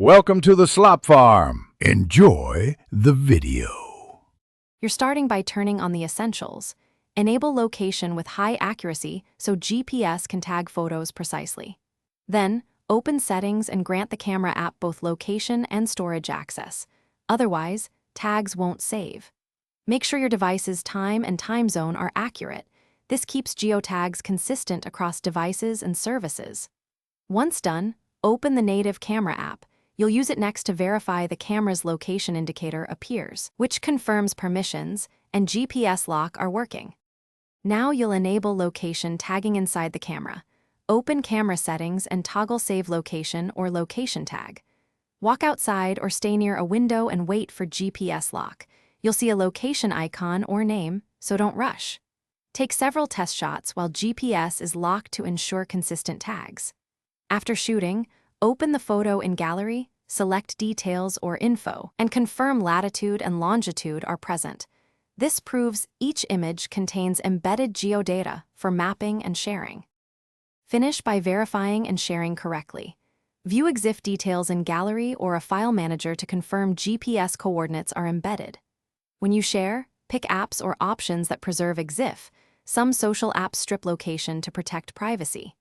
Welcome to the slop farm. Enjoy the video. You're starting by turning on the essentials. Enable location with high accuracy so GPS can tag photos precisely. Then, open settings and grant the camera app both location and storage access. Otherwise, tags won't save. Make sure your device's time and time zone are accurate. This keeps geotags consistent across devices and services. Once done, open the native camera app. You'll use it next to verify the camera's location indicator appears, which confirms permissions and GPS lock are working. Now you'll enable location tagging inside the camera. Open camera settings and toggle Save Location or Location Tag. Walk outside or stay near a window and wait for GPS lock. You'll see a location icon or name, so don't rush. Take several test shots while GPS is locked to ensure consistent tags. After shooting, open the photo in Gallery, select Details or Info, and confirm latitude and longitude are present. This proves each image contains embedded geodata for mapping and sharing. Finish by verifying and sharing correctly. View EXIF details in Gallery or a file manager to confirm GPS coordinates are embedded. When you share, pick apps or options that preserve EXIF. Some social apps strip location to protect privacy.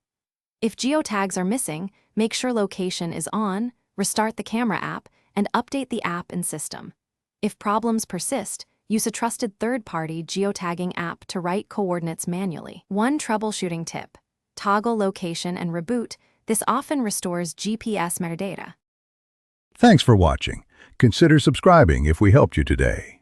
If geotags are missing, make sure location is on, restart the camera app, and update the app and system. If problems persist, use a trusted third-party geotagging app to write coordinates manually. One troubleshooting tip: toggle location and reboot. This often restores GPS metadata. Thanks for watching. Consider subscribing if we helped you today.